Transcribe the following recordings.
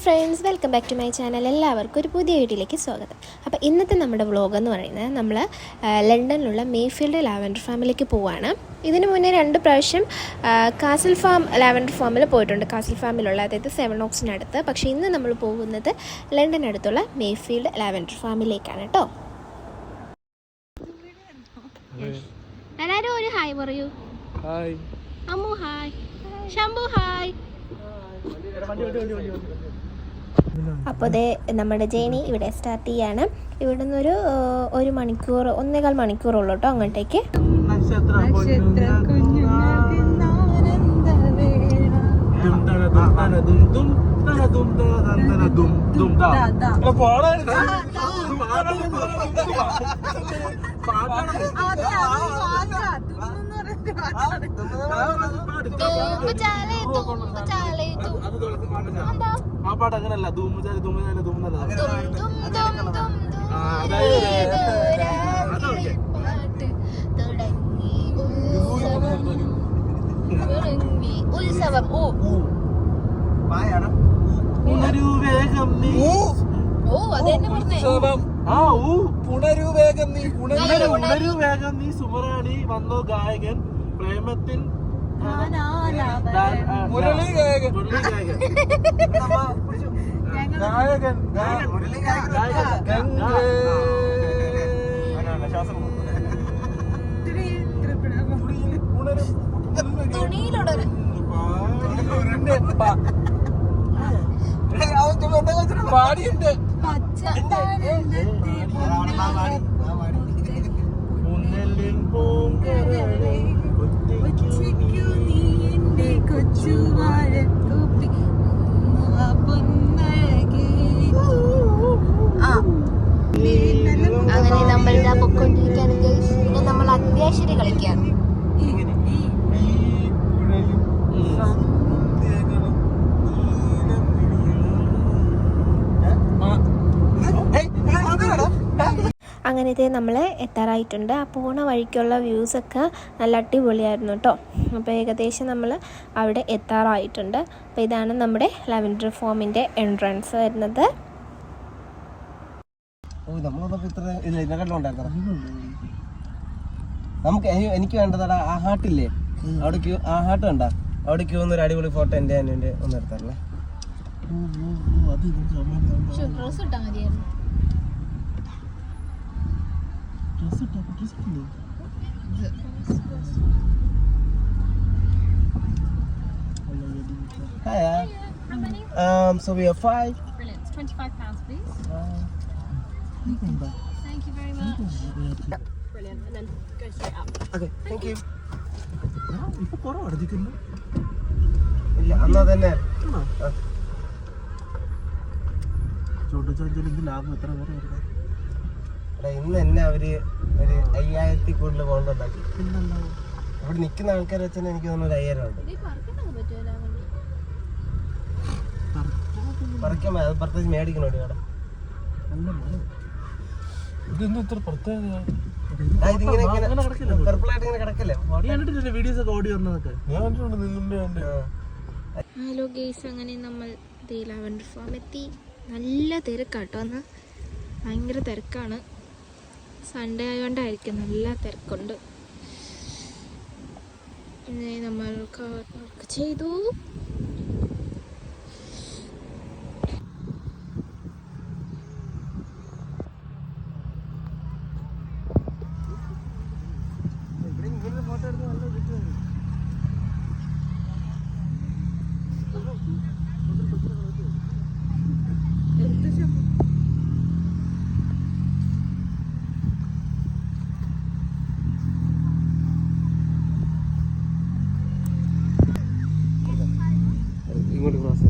Friends, welcome back to my channel. എല്ലാവർക്കും ഒരു പുതിയ വീഡിയോയിലേക്ക് സ്വാഗതം. അപ്പോൾ ഇന്നത്തെ നമ്മുടെ വ്ളോഗ് എന്ന് പറയുന്നത് നമ്മൾ ലണ്ടനിലുള്ള മേഫീൽഡ് ലാവൻഡർ ഫാമിലേക്ക് പോവുകയാണ്. ഇതിന് മുന്നേ 2 പ്രാവശ്യം കാസിൽ ഫാം ലാവൻഡർ ഫാമിൽ പോയിട്ടുണ്ട്, കാസിൽ ഫാമിലുള്ള, അതായത് 7 ഓക്സിനടുത്ത്. പക്ഷേ ഇന്ന് നമ്മൾ പോകുന്നത് ലണ്ടനടുത്തുള്ള മേഫീൽഡ് ലാവൻഡർ ഫാമിലേക്കാണ് കേട്ടോ. എല്ലാവരും ഒരു ഹായ് പറയൂ. Hi Ammu hi, Shambhu hi. അപ്പോൾ ദേ നമ്മുടെ ജേണി ഇവിടെ സ്റ്റാർട്ട് ചെയ്യാണ്. ഇവിടെ നിന്നൊരു 1 മണിക്കൂർ 1.25 മണിക്കൂറുള്ളൂ കേട്ടോ അങ്ങോട്ടേക്ക്. ആ പാട്ട് അങ്ങനല്ല, ഉത്സവം. വേഗം നീ സുമറാണി വന്നോ ഗായകൻ പ്രേമത്തിൻ മുരളി ഗായകൻ പാടിയുണ്ട്. അങ്ങനെ നമ്മൾ ഇതാ പൊക്കൊണ്ടിരിക്കുകയാണ് ഗൈസ്. പിന്നെ നമ്മൾ അത്യാശ്ശേരി കളിക്കുകയാണ്. അങ്ങനെ ഇത് നമ്മൾ എത്താറായിട്ടുണ്ട്. ആ പോണ വഴിക്കുള്ള വ്യൂസൊക്കെ നല്ല അടിപൊളിയായിരുന്നു കേട്ടോ. അപ്പോൾ ഏകദേശം നമ്മൾ അവിടെ എത്താറായിട്ടുണ്ട്. അപ്പോൾ ഇതാണ് നമ്മുടെ ലാവൻഡർ ഫാമിൻ്റെ എൻട്രൻസ് വരുന്നത്. നമുക്ക് എനിക്ക് വേണ്ടതാ ആ ഹാട്ടില്ലേ, അവിടെ ക്യൂ, ആ ഹാട്ട് കണ്ട അവിടെ ക്യൂ ഒരു അടിപൊളി ഫോട്ടോ എൻ്റെ അനുവിൻ്റെ ഒന്ന് എടുത്തല്ലേ. Hi. So we have 5. Brilliant. It's £25, please. Thank you very much. Brilliant. And then go straight up. Okay, thank you. ഇപ്പൊ കുറവ് അടിക്കുന്നു. ഇല്ല, അന്നാ തന്നെ ലാഭം എത്ര പേരെ ഇന്ന് തന്നെ അവര് ഒരു 5000 കൂടുതൽ പൗണ്ട് ഉണ്ടാക്കി. അവിടെ നിൽക്കുന്ന ആൾക്കാർ വെച്ചാൽ എനിക്ക് തോന്നുന്നു 5000 ഉണ്ട്. പറിക്കാൻ അത് പ്രത്യേകിച്ച് മേടിക്കണോ കട. ഇതൊന്നും ഇത്ര പ്രത്യേകത പെർപ്പിളായിട്ട് ഇങ്ങനെ കിടക്കല്ലേ. വീഡിയോസ് ഒക്കെ ഓടി വന്നതൊക്കെ ഞാൻ കണ്ടിട്ടുണ്ട് നിങ്ങളുടെ. ഹലോ ഗെയ്സ്, അങ്ങനെ നമ്മൾ ലാവൻഡർ ഫാം എത്തി. നല്ല തിരക്കാട്ടോ, അന്ന് ഭയങ്കര തിരക്കാണ്. സൺഡേ ആയതുകൊണ്ടായിരിക്കും നല്ല തിരക്കുണ്ട്. പിന്നെ നമ്മൾ വർക്ക് ചെയ്തു. ഇങ്ങോട്ട് ക്രോസ്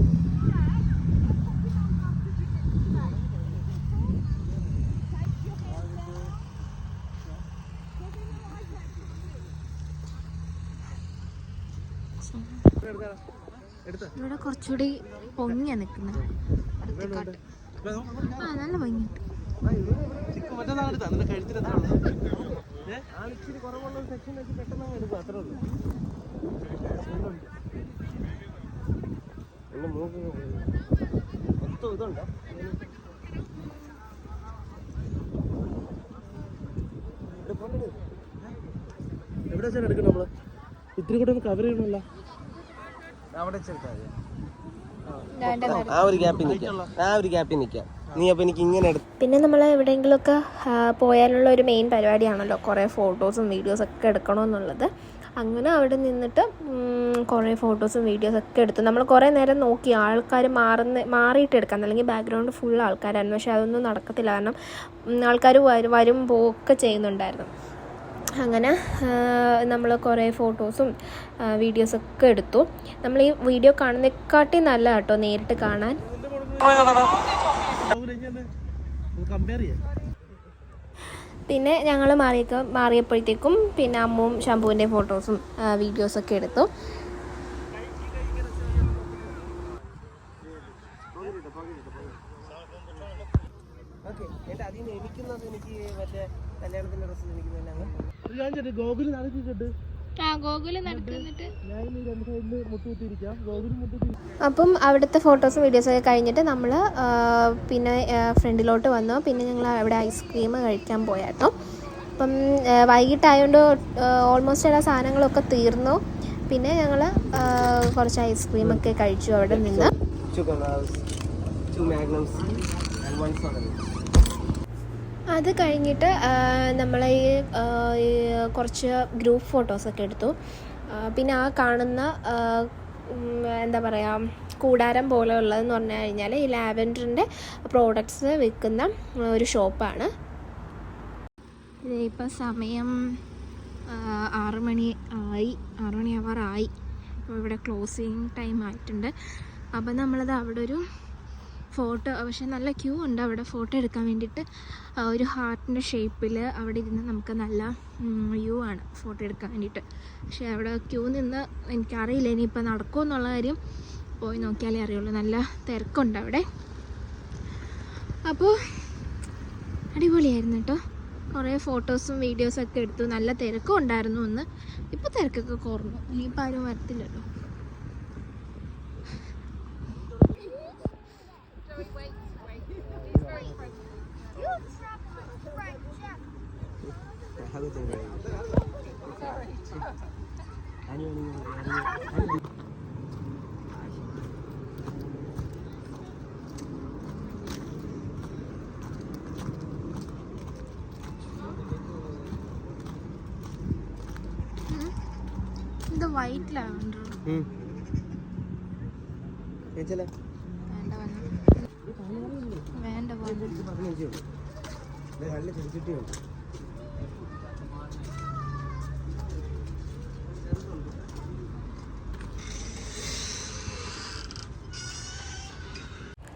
ഇവിടെ കുറച്ചുകൂടി പൊങ്ങിയാ നിൽക്കുന്നത്. നല്ല ഭംഗിയുണ്ട്. കുറവുള്ള സെക്ഷൻ വെച്ച് പെട്ടെന്ന് എടുക്കും, അത്രേ ഉള്ളൂ. അതുകൊണ്ടോ എവിടെ വെച്ചാൽ എടുക്കണം നമ്മള്? ഇത്തിരി കൂടെ ഒന്ന് കവർ ചെയ്യണമല്ലോ. അവിടെ വെച്ചെടുത്താൽ ആ ഒരു ഗ്യാപ്പിൽ നിൽക്കാം. നീ അപ്പം എനിക്ക് ഇങ്ങനെ എടുത്ത്. പിന്നെ നമ്മൾ എവിടെയെങ്കിലുമൊക്കെ പോയാലുള്ള ഒരു മെയിൻ പരിപാടിയാണല്ലോ കുറേ ഫോട്ടോസും വീഡിയോസൊക്കെ എടുക്കണമെന്നുള്ളത്. അങ്ങനെ അവിടെ നിന്നിട്ട് കുറേ ഫോട്ടോസും വീഡിയോസൊക്കെ എടുത്തു. നമ്മൾ കുറേ നേരം നോക്കി ആൾക്കാർ മാറിയിട്ട് എടുക്കാം, അല്ലെങ്കിൽ ബാക്ക്ഗ്രൗണ്ട് ഫുൾ ആൾക്കാരായിരുന്നു. പക്ഷേ അതൊന്നും നടക്കത്തില്ല, കാരണം ആൾക്കാർ വരും പോവുകയൊക്കെ ചെയ്യുന്നുണ്ടായിരുന്നു. അങ്ങനെ നമ്മൾ കുറേ ഫോട്ടോസും വീഡിയോസൊക്കെ എടുത്തു. നമ്മൾ ഈ വീഡിയോ കാണുന്നതിനെക്കാട്ടി നല്ല കേട്ടോ നേരിട്ട് കാണാൻ. പിന്നെ ഞങ്ങൾ മാറിയപ്പോഴത്തേക്കും പിന്നെ അമ്മും ശംഭുവിൻ്റെ ഫോട്ടോസും വീഡിയോസൊക്കെ എടുത്തു. അപ്പം അവിടുത്തെ ഫോട്ടോസും വീഡിയോസൊക്കെ കഴിഞ്ഞിട്ട് നമ്മൾ പിന്നെ ഫ്രണ്ടിലോട്ട് വന്നു. പിന്നെ ഞങ്ങൾ അവിടെ ഐസ്ക്രീം കഴിക്കാൻ പോയാട്ടോ. അപ്പം വൈകിട്ടായതുകൊണ്ട് ഓൾമോസ്റ്റ് എല്ലാ സാധനങ്ങളൊക്കെ തീർന്നു. പിന്നെ ഞങ്ങൾ കുറച്ച് ഐസ്ക്രീമൊക്കെ കഴിച്ചു അവിടെ നിന്ന്. അത് കഴിഞ്ഞിട്ട് നമ്മൾ ഈ കുറച്ച് ഗ്രൂപ്പ് ഫോട്ടോസൊക്കെ എടുത്തു. പിന്നെ ആ കാണുന്ന എന്താ പറയുക കൂടാരം പോലെ ഉള്ളതെന്ന് പറഞ്ഞു കഴിഞ്ഞാൽ ഈ ലാവൻഡറിൻ്റെ പ്രോഡക്ട്സ് വിൽക്കുന്ന ഒരു ഷോപ്പാണ്. ഇപ്പോൾ സമയം 6 മണിയാവാറായി. അപ്പോൾ ഇവിടെ ക്ലോസിങ് ടൈം ആയിട്ടുണ്ട്. അപ്പം നമ്മളത് അവിടെ ഒരു ഫോട്ടോ, പക്ഷേ നല്ല ക്യൂ ഉണ്ട് അവിടെ ഫോട്ടോ എടുക്കാൻ വേണ്ടിയിട്ട്. ഒരു ഹാർട്ടിൻ്റെ ഷേപ്പിൽ അവിടെ ഇരുന്ന് നമുക്ക് നല്ല വ്യൂ ആണ് ഫോട്ടോ എടുക്കാൻ വേണ്ടിയിട്ട്. പക്ഷേ അവിടെ ക്യൂ നിന്ന് എനിക്കറിയില്ല ഇനിയിപ്പോൾ നടക്കുമോ എന്നുള്ള കാര്യം, പോയി നോക്കിയാലേ അറിയുള്ളൂ. നല്ല തിരക്കുണ്ട് അവിടെ. അപ്പോൾ അടിപൊളിയായിരുന്നു കേട്ടോ. കുറേ ഫോട്ടോസും വീഡിയോസൊക്കെ എടുത്തു. നല്ല തിരക്കും ഉണ്ടായിരുന്നു ഒന്ന്. ഇപ്പോൾ തിരക്കൊക്കെ കുറഞ്ഞു, ഇനിയിപ്പോൾ ആരും വരത്തില്ലല്ലോ. ഇത് വൈറ്റ് ലാവൻഡർ വേണ്ട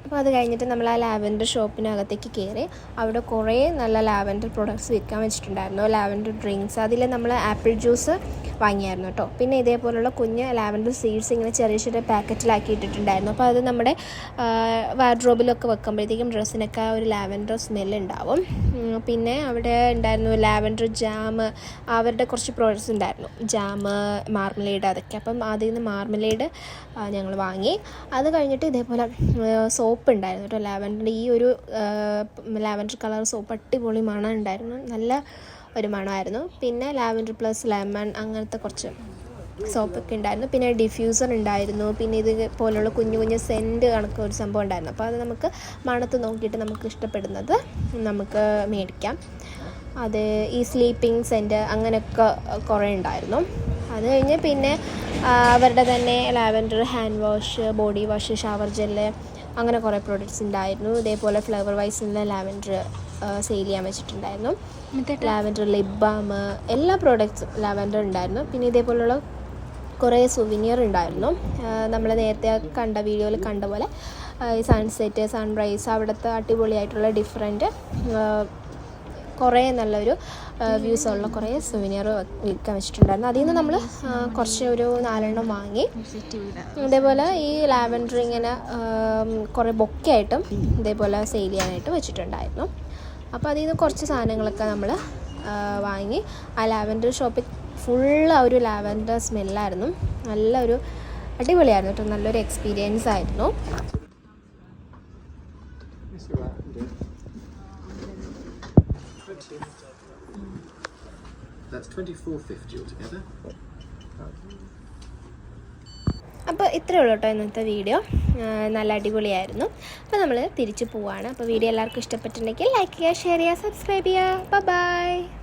അപ്പോൾ അത് കഴിഞ്ഞിട്ട് നമ്മൾ ആ ലാവൻഡർ ഷോപ്പിനകത്തേക്ക് കയറി. അവിടെ കുറേ നല്ല ലാവൻഡർ പ്രൊഡക്ട്സ് വിൽക്കാൻ വെച്ചിട്ടുണ്ടായിരുന്നു. ലാവൻഡർ ഡ്രിങ്ക്സ്, അതിൽ നമ്മൾ ആപ്പിൾ ജ്യൂസ് വാങ്ങിയായിരുന്നു കേട്ടോ. പിന്നെ ഇതേപോലുള്ള കുഞ്ഞ് ലാവൻഡർ സീഡ്സ് ഇങ്ങനെ ചെറിയ ചെറിയ പാക്കറ്റിലാക്കി ഇട്ടിട്ടുണ്ടായിരുന്നു. അപ്പോൾ അത് നമ്മുടെ വാർഡ്രോബിലൊക്കെ വെക്കുമ്പോഴത്തേക്കും ഡ്രസ്സിനൊക്കെ ഒരു ലാവൻഡർ സ്മെല്ലുണ്ടാവും. പിന്നെ അവിടെ ഉണ്ടായിരുന്നു ലാവൻഡർ ജാം, അവരുടെ കുറച്ച് പ്രോഡക്ട്സ് ഉണ്ടായിരുന്നു, ജാം, മാർമലേഡ്, അതൊക്കെ. അപ്പം അതിൽ നിന്ന് മാർമലേഡ് ഞങ്ങൾ വാങ്ങി. അത് കഴിഞ്ഞിട്ട് ഇതേപോലെ സോപ്പ് ഉണ്ടായിരുന്നു കേട്ടോ, ലാവൻഡറിൻ്റെ ഈ ഒരു ലാവൻഡർ കളർ സോപ്പ് അടിപൊളി മണം ഉണ്ടായിരുന്നു, നല്ല ഒരു മണമായിരുന്നു. പിന്നെ ലാവൻഡർ പ്ലസ് ലെമൺ അങ്ങനത്തെ കുറച്ച് സോപ്പൊക്കെ ഉണ്ടായിരുന്നു. പിന്നെ ഡിഫ്യൂസർ ഉണ്ടായിരുന്നു. പിന്നെ ഇത് പോലുള്ള കുഞ്ഞു കുഞ്ഞു സെൻറ്റ് കണക്ക് ഒരു സംഭവം ഉണ്ടായിരുന്നു. അപ്പോൾ അത് നമുക്ക് മണത്ത് നോക്കിയിട്ട് നമുക്ക് ഇഷ്ടപ്പെടുന്നത് നമുക്ക് മേടിക്കാം. അത് ഈ സ്ലീപ്പിംഗ് സെൻറ്റ് അങ്ങനെയൊക്കെ കുറേ ഉണ്ടായിരുന്നു. അത് കഴിഞ്ഞ് പിന്നെ അവരുടെ തന്നെ lavender hand wash, body wash, shower gel, അങ്ങനെ കുറേ പ്രോഡക്റ്റ്സ് ഉണ്ടായിരുന്നു. ഇതേപോലെ ഫ്ലവർ വൈസിൻ്റെ ലാവൻഡർ സെയിൽ ചെയ്യാൻ വെച്ചിട്ടുണ്ടായിരുന്നു. ലാവൻഡർ ലിപ് ബാം, എല്ലാ പ്രോഡക്റ്റ്സും ലാവൻഡർ ഉണ്ടായിരുന്നു. പിന്നെ ഇതേപോലുള്ള കുറേ സുവിനിയർ ഉണ്ടായിരുന്നു. നമ്മൾ നേരത്തെ കണ്ട വീഡിയോയിൽ കണ്ട പോലെ സൺസെറ്റ്, സൺറൈസ്, അവിടുത്തെ അടിപൊളിയായിട്ടുള്ള ഡിഫറെൻറ്റ് കുറേ നല്ലൊരു വ്യൂസുള്ള കുറേ സുവിനിയർ വിൽക്കാൻ വെച്ചിട്ടുണ്ടായിരുന്നു. അതിൽ നിന്ന് നമ്മൾ കുറച്ച് ഒരു 4 എണ്ണം വാങ്ങി. ഇതേപോലെ ഈ ലാവൻഡർ ഇങ്ങനെ കുറേ ബൊക്കെയായിട്ടും ഇതേപോലെ സെയിൽ ചെയ്യാനായിട്ട് വെച്ചിട്ടുണ്ടായിരുന്നു. അപ്പോൾ അതിൽ നിന്ന് കുറച്ച് സാധനങ്ങളൊക്കെ നമ്മൾ വാങ്ങി. ആ ലാവൻഡർ ഷോപ്പിൽ ഫുള്ള് ഒരു ലാവൻഡർ സ്മെല്ലായിരുന്നു. നല്ലൊരു അടിപൊളിയായിരുന്നു കേട്ടോ, നല്ലൊരു എക്സ്പീരിയൻസ് ആയിരുന്നു. That's $24.50 altogether. അപ്പോൾ ഇത്രയേ ഉള്ളൂ കേട്ടോ ഇന്നത്തെ വീഡിയോ. നല്ല അടിപൊളിയായിരുന്നു. അപ്പോൾ നമ്മൾ തിരിച്ച് പോവാണ്. അപ്പോൾ വീഡിയോ എല്ലാവർക്കും ഇഷ്ടപ്പെട്ടിട്ടുണ്ടെങ്കിൽ ലൈക്ക് ചെയ്യുക, ഷെയർ ചെയ്യുക, സബ്സ്ക്രൈബ് ചെയ്യുക. ബൈ.